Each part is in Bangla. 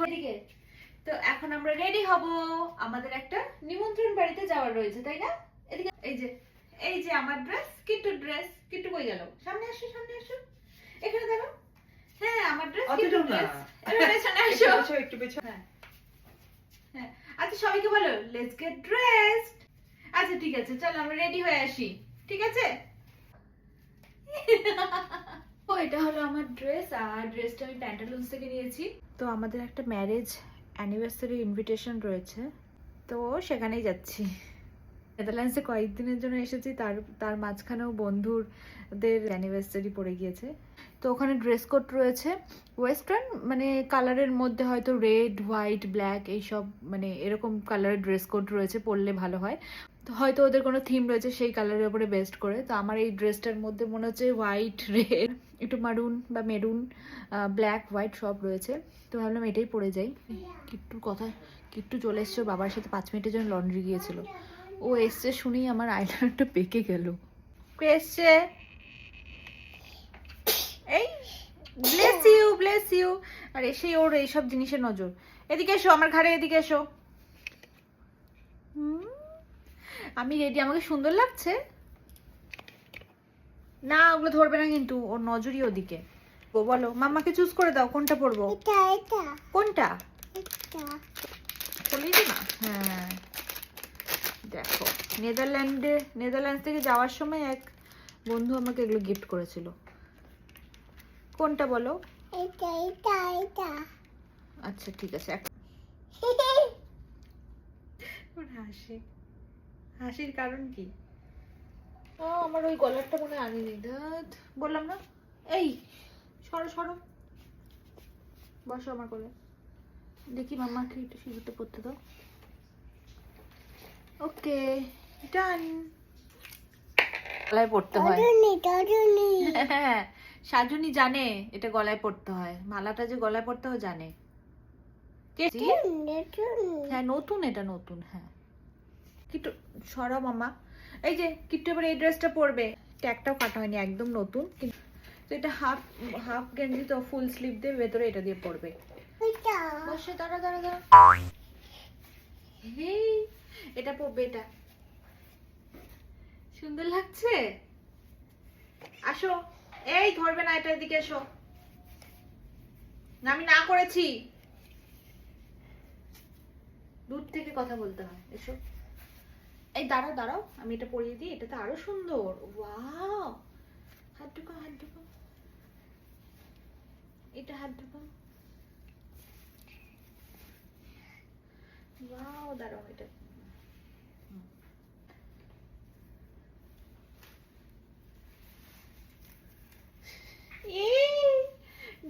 এখন তো এখন আমরা রেডি হব, আমাদের একটা নিমন্ত্রণ বাড়িতে যাওয়ার রয়েছে, তাই না? এদিকে এই যে আমার ড্রেস, কিট্টু কই গেল? সামনে আসো, এখানে দেখো। হ্যাঁ, আমার ড্রেস, কিট্টু ড্রেস। এবার পেছনে আসো, একটু পেছনে। হ্যাঁ, আচ্ছা সবাইকে বলো লেটস গেট ড্রেসড। আচ্ছা ঠিক আছে, চলো আমরা রেডি হয়ে আসি, ঠিক আছে? ও এটা হলো আমার ড্রেস, আর ড্রেসটা আমি প্যান্টালুন্স থেকে নিয়েছি। তো আমাদের একটা ম্যারেজ অ্যানিভার্সারি ইনভিটেশন রয়েছে, তো সেখানেই যাচ্ছি। নেদারল্যান্ডসে কয়েকদিনের জন্য এসেছি, তার মাঝখানেও বন্ধুদের অ্যানিভার্সারি পড়ে গিয়েছে। তো ওখানে ড্রেস কোড রয়েছে ওয়েস্টার্ন, মানে কালারের মধ্যে হয়তো রেড, হোয়াইট, ব্ল্যাক এইসব, মানে এরকম কালারের ড্রেস কোড রয়েছে, পরলে ভালো হয়। তো হয়তো ওদের কোনো থিম রয়েছে সেই কালারের উপরে বেস্ট করে। তো আমার এই ড্রেসটার মধ্যে মনে হচ্ছে হোয়াইট, রেড, একটু মারুন বা মেরুন, ব্ল্যাক, হোয়াইট সব রয়েছে। তো ভাবলাম এটাই পরে যাই। কিট্টু চলে এসছে বাবার সাথে 5 মিনিটের জন্য লন্ড্রি গিয়েছিল। ও এসছে শুনেই আমার আইলাইনারটা পেকে গেল। কে এসছে? এই ব্লেস ইউ। আর এসেই ওর এইসব জিনিসের নজর। এদিকে এসো আমার ঘাড়ে, এদিকে এসো। আমি রেডি, আমাকে সুন্দর লাগছে না? ওগুলো ধরবে না কিন্তু, ওর নজরই ওদিকে। বলো মাম্মাকে চুজ করে দাও, কোনটা পরবো? কোনটা? হ্যাঁ দেখো, নেদারল্যান্ডস থেকে যাওয়ার সময় এক বন্ধু আমাকে এগুলো গিফট করেছিল। কোনটা বলো? আচ্ছা ঠিক আছে। হাসির কারণ কি? আমার ওই গলারটা মনে আনিনি, বললাম না। এই সরো বসো আমার কোলে। দেখি মাম্মাকে একটু সিঁদুরটা পরতে দাও। ওকে ডান। গলায় পড়তে হয়। হ্যাঁ, সাজুনি জানে এটা গলায় পড়তে হয়, মালাটা যে গলায় পড়তে হয় জানে। হ্যাঁ নতুন, এটা নতুন। হ্যাঁ কিট্টু সরো মামা। এই যে কিট্টু এবার এই ড্রেসটা পরবে, ট্যাগটাও কাটা হয়নি, একদম নতুন। কিন্তু এটা হাফ গেঞ্জি, তো ফুল স্লিভ দিয়ে ভেতরে এটা দিয়ে পরবে। বসে দাঁড়া। এটা পরবে, এটা সুন্দর লাগছে। আসো, এই ধরবে না, এটা এদিকে এসো। না আমি না করেছি, দূর থেকে কথা বলতে হয়। এসো, এই দাঁড়াও আমি এটা পরিয়ে দিই, এটা তো আরো সুন্দর। ওয়াও, হাত ঢুকাও, এটা হাত ঢুকাও। ওয়াও, দাঁড়াও এটা।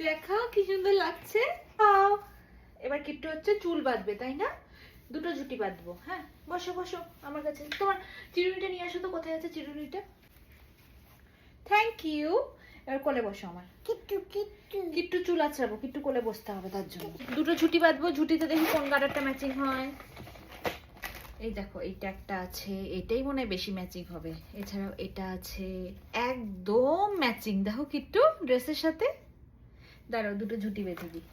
দেখাও কি সুন্দর লাগছে। এবার কিট্টু হচ্ছে চুল বাঁধবে, তাই না? দুটো জুটি বাঁধবো। হ্যাঁ বসো আমার কাছে। তোমার চিরুনিটা নিয়ে আসো তো, কোথায় আছে চিরুনিটা? Thank you. এবার কোলে বসো আমার। কিট্টু চুল আছড়াবো, কিট্টু কোলে বসতে হবে, তার জন্য দুটো ঝুটি বাঁধবো। ঝুটিতে দেখি কোন গাডারটা ম্যাচিং হয়। এই দেখো এইটা একটা আছে, এটাই মনে হয় বেশি ম্যাচিং হবে। এছাড়াও এটা আছে, একদম ম্যাচিং। দেখো কিট্টু ড্রেসের সাথে। দাঁড়াও দুটো ঝুটি বেঁধে দিই।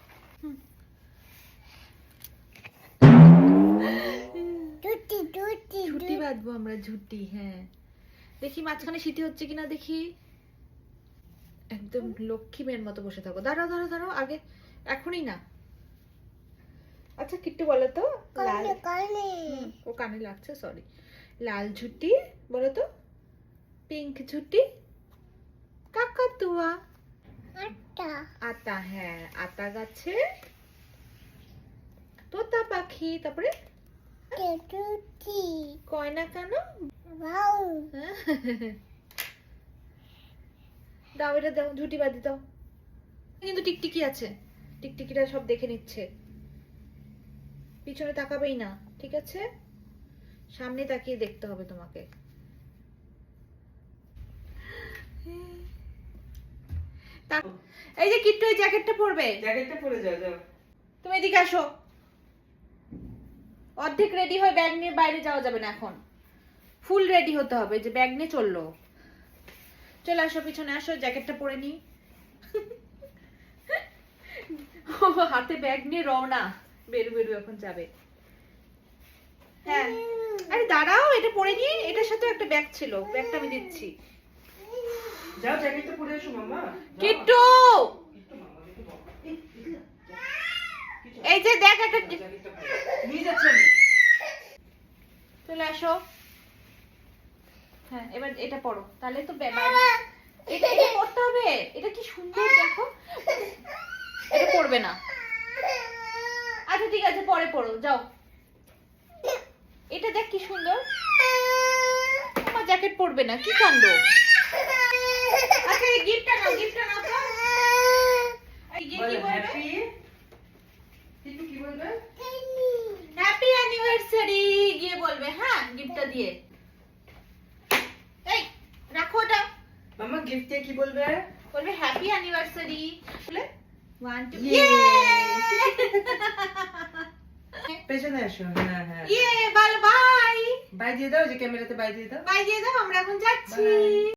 ঝুটি বাঁধবো আমরা, ঝুটি। হ্যাঁ দেখি মাঝখানে সিটি হচ্ছে কিনা দেখি। একদম লক্ষ্মী মেয়ের মতো বসে থাকো। দাঁড়াও আগে, এখনই না। আচ্ছা কিট্টু বলো তো, ও কানে লাগছে, সরি। লাল ঝুটি বলো তো, পিঙ্ক ঝুটি, কাকাতুয়া, আতা। হ্যাঁ আতা গাছে তোতা পাখি, তারপরে কয়না কেন? দাও এটা দাও, ঝুটি বাঁধি দাও। কিন্তু টিকটিকি আছে, টিকটিকিটা সব দেখে নিচ্ছে। পিছনে তাকাবেই না, ঠিক আছে? সামনে তাকিয়ে দেখতে হবে তোমাকে। এই যে কিট্টু এই জ্যাকেটটা পরবে, যাও। তুমি এদিকে আসো। অর্ধেক রেডি হয়ে ব্যাগ নিয়ে বাইরে যাওয়া যাবে না এখন, ফুল রেডি হতে হবে। যে ব্যাগ নিয়ে চললো, চলে আসো, পিছনে আসো, জ্যাকেটটা পরে নি। ও হাতে ব্যাগ নিয়ে রওনা, বেরু বেরু এখন যাবে। হ্যাঁ আরে দাঁড়াও, এটা পরে নিয়ে, এটার সাথে একটা ব্যাগ ছিল, ব্যাগটা আমি দিচ্ছি। যাও জ্যাকেটটা পরে এসো মাম্মা। কিট্টু এই যে দেখ একটা নিয়ে যাচ্ছি আমি। চলে আসো। হ্যাঁ এবার এটা পড়ো, তাহলে তো এটা এটা পড়তে হবে। এটা কি সুন্দর দেখো। এটা পড়বে না। আচ্ছা ঠিক আছে পরে পড়ো, যাও। এটা দেখ কি সুন্দর। আমার জ্যাকেট পরবে না, কি কাণ্ড। আচ্ছা এই গিফটটা নাও, গিফটটা নাও তো। এই গিয়ে কি বলবে? হ্যাপি কিন্তু কি বলবে? হ্যাপি অ্যানিভার্সারি গিয়ে বলবে। হ্যাঁ গিফটটা দিয়ে। এই রাখো ওটা। মাম্মা গিফট দিয়ে কি বলবে? বলবে হ্যাপি অ্যানিভার্সারি। বলে 1 2 পেছনে এসো। হ্যাঁ হ্যাঁ ইয়ে বল বাই। বাই দিয়ে দাও, যে ক্যামেরাতে বাই দিয়ে দাও। বাই দিয়ে দাও, আমরা এখন যাচ্ছি। Bye.